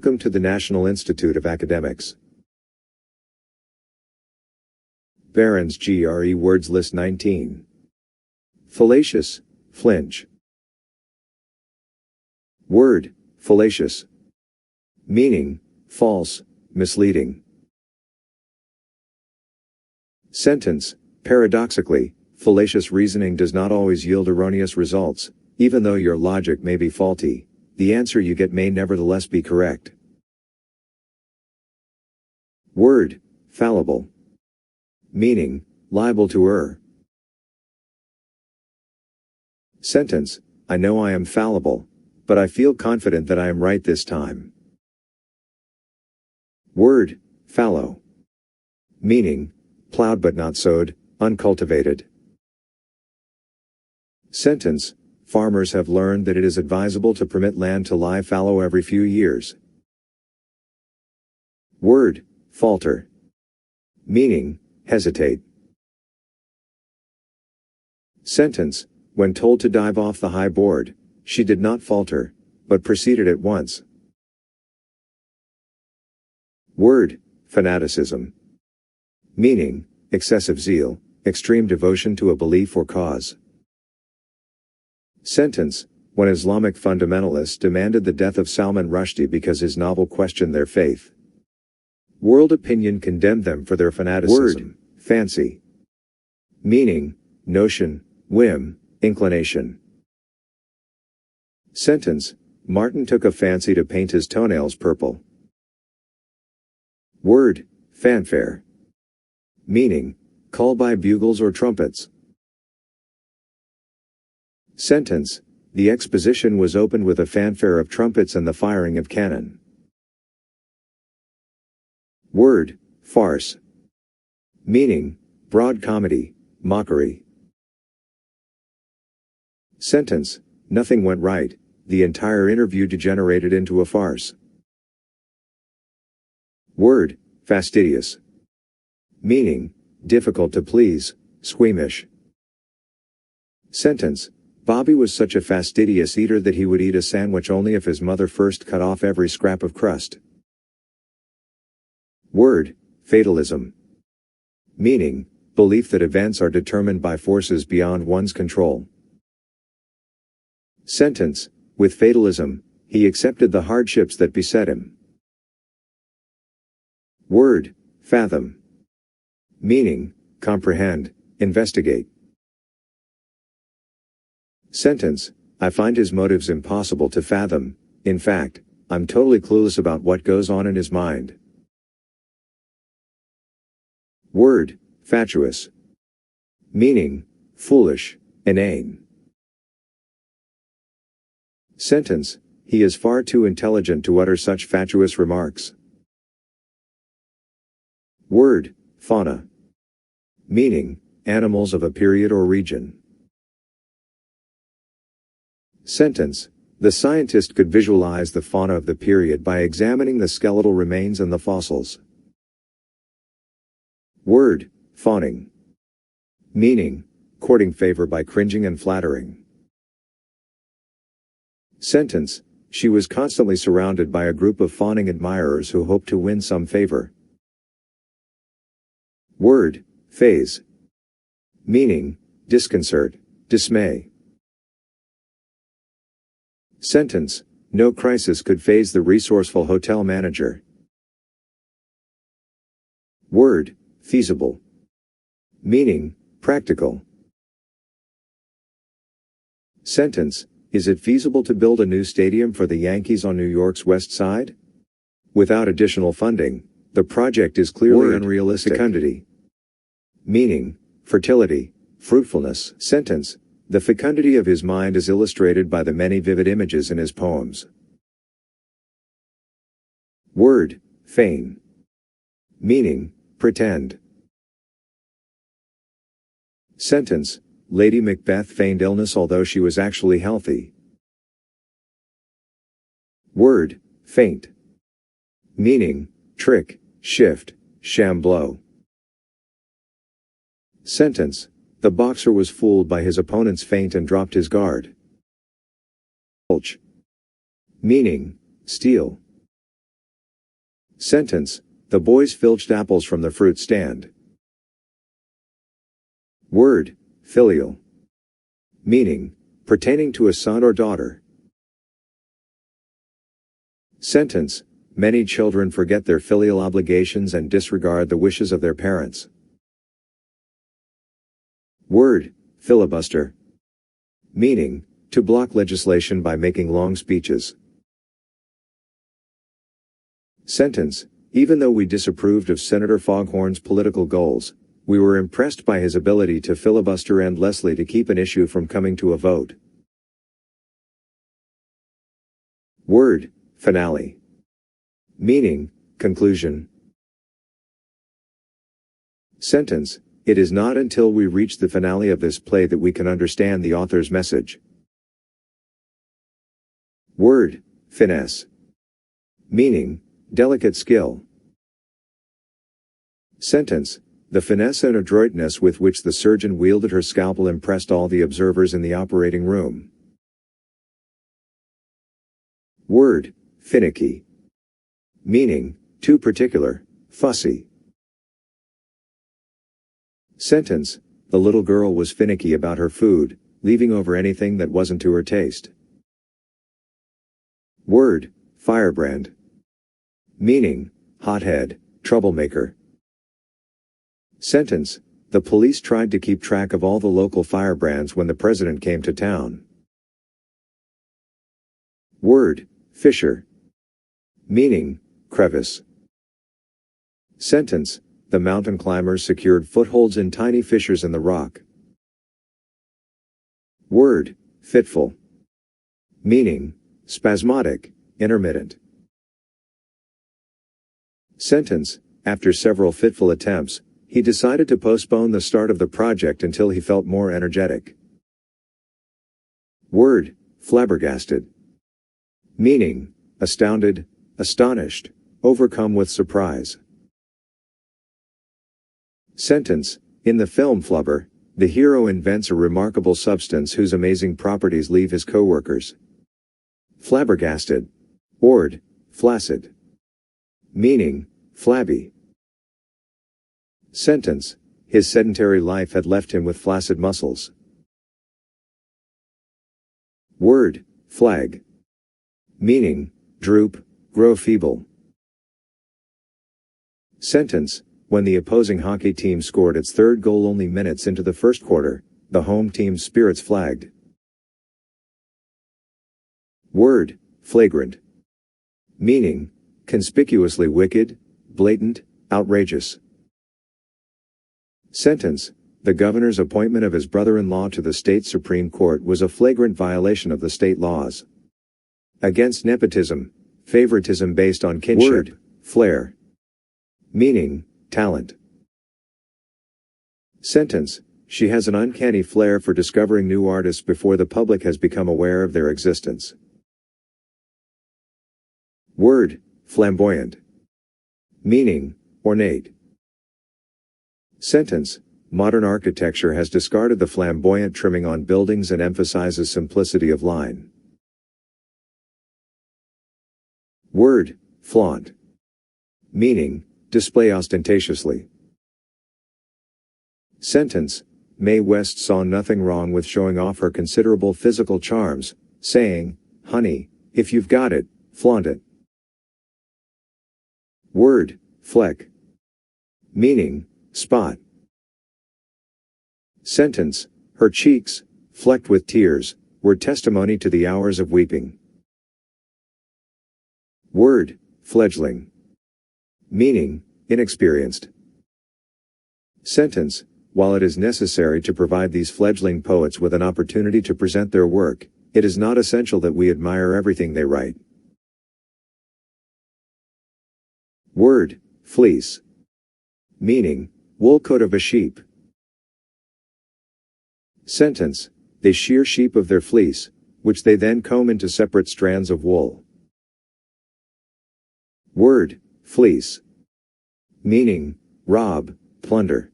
Welcome to the National Institute of Academics. Barron'S Gre Words List 19. Fallacious, flinch. Word, fallacious. Meaning, false, misleading. Sentence, paradoxically, fallacious reasoning does not always yield erroneous results, even though your logic may be faulty. The answer you get may nevertheless be correct. Word, fallible. Meaning, liable to err. Sentence, I know I am fallible, but I feel confident that I am right this time. Word, fallow. Meaning, plowed but not sowed, uncultivated. Sentence, farmers have learned that it is advisable to permit land to lie fallow every few years. Word, falter. Meaning, hesitate. Sentence, when told to dive off the high board, she did not falter, but proceeded at once. Word, fanaticism. Meaning, excessive zeal, extreme devotion to a belief or cause. Sentence, when Islamic fundamentalists demanded the death of Salman Rushdie because his novel questioned their faith. World opinion condemned them for their fanaticism. Word, fancy. Meaning, notion, whim, inclination. Sentence, Martin took a fancy to paint his toenails purple. Word, fanfare. Meaning, call by bugles or trumpets. Sentence, the exposition was opened with a fanfare of trumpets and the firing of cannon. Word, farce. Meaning, broad comedy, mockery. Sentence, nothing went right, the entire interview degenerated into a farce. Word, fastidious. Meaning, difficult to please, squeamish. Sentence, Bobby was such a fastidious eater that he would eat a sandwich only if his mother first cut off every scrap of crust. Word, fatalism. Meaning, belief that events are determined by forces beyond one's control. Sentence, with fatalism, he accepted the hardships that beset him. Word, fathom. Meaning, comprehend, investigate. Sentence, I find his motives impossible to fathom, in fact, I'm totally clueless about what goes on in his mind. Word, fatuous. Meaning, foolish, inane. Sentence, he is far too intelligent to utter such fatuous remarks. Word, fauna. Meaning, animals of a period or region. Sentence, the scientist could visualize the fauna of the period by examining the skeletal remains and the fossils. Word, fawning. Meaning, courting favor by cringing and flattering. Sentence, she was constantly surrounded by a group of fawning admirers who hoped to win some favor. Word, phase. Meaning, disconcert, dismay. Sentence, no crisis could faze the resourceful hotel manager. Word, feasible. Meaning, practical. Sentence, is it feasible to build a new stadium for the Yankees on New York's West Side? Without additional funding, the project is clearly unrealistic. Fecundity. Meaning, fertility, fruitfulness. Sentence, the fecundity of his mind is illustrated by the many vivid images in his poems. Word, feign. Meaning, pretend. Sentence, Lady Macbeth feigned illness although she was actually healthy. Word, feint. Meaning, trick, shift, sham blow. Sentence, the boxer was fooled by his opponent's feint and dropped his guard. Filch. Meaning, steal. Sentence, the boys filched apples from the fruit stand. Word, filial. Meaning, pertaining to a son or daughter. Sentence, many children forget their filial obligations and disregard the wishes of their parents. Word, filibuster. Meaning, to block legislation by making long speeches. Sentence, even though we disapproved of Senator Foghorn's political goals, we were impressed by his ability to filibuster endlessly to keep an issue from coming to a vote. Word, finale. Meaning, conclusion. Sentence, it is not until we reach the finale of this play that we can understand the author's message. Word, finesse. Meaning, delicate skill. Sentence, the finesse and adroitness with which the surgeon wielded her scalpel impressed all the observers in the operating room. Word, finicky. Meaning, too particular, fussy. Sentence, the little girl was finicky about her food, leaving over anything that wasn't to her taste. Word, firebrand. Meaning, hothead, troublemaker. Sentence, the police tried to keep track of all the local firebrands when the president came to town. Word, fissure. Meaning, crevice. Sentence, the mountain climbers secured footholds in tiny fissures in the rock. Word, fitful. Meaning, spasmodic, intermittent. Sentence, after several fitful attempts, he decided to postpone the start of the project until he felt more energetic. Word, flabbergasted. Meaning, astounded, astonished, overcome with surprise. Sentence, in the film Flubber, the hero invents a remarkable substance whose amazing properties leave his co-workers flabbergasted. Word, flaccid. Meaning, flabby. Sentence, his sedentary life had left him with flaccid muscles. Word, flag. Meaning, droop, grow feeble. Sentence, when the opposing hockey team scored its third goal only minutes into the first quarter, the home team's spirits flagged. Word, flagrant. Meaning, conspicuously wicked, blatant, outrageous. Sentence, the governor's appointment of his brother-in-law to the state Supreme Court was a flagrant violation of the state laws against nepotism, favoritism based on kinship. Word, flair. Meaning, talent. Sentence, she has an uncanny flair for discovering new artists before the public has become aware of their existence. Word, flamboyant. Meaning, ornate. Sentence, modern architecture has discarded the flamboyant trimming on buildings and emphasizes simplicity of line. Word, flaunt. Meaning, display ostentatiously. Sentence, Mae West saw nothing wrong with showing off her considerable physical charms, saying, "Honey, if you've got it, flaunt it." Word, fleck. Meaning, spot. Sentence, her cheeks, flecked with tears, were testimony to the hours of weeping. Word, fledgling. Meaning, inexperienced. Sentence, while it is necessary to provide these fledgling poets with an opportunity to present their work, it is not essential that we admire everything they write. Word, fleece. Meaning, wool coat of a sheep. Sentence, they shear sheep of their fleece, which they then comb into separate strands of wool. Word, fleece. Meaning, rob, plunder.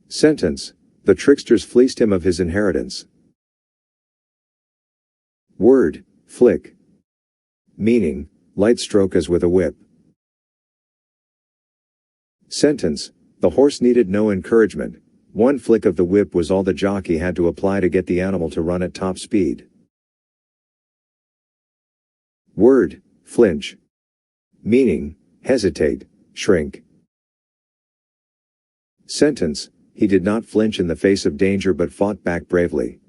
Sentence, the tricksters fleeced him of his inheritance. Word, flick. Meaning, Light stroke as with a whip. Sentence. The horse needed no encouragement. One flick of the whip was all the jockey had to apply to get the animal to run at top speed. Word, flinch. Meaning, hesitate, shrink. Sentence. He did not flinch in the face of danger but fought back bravely.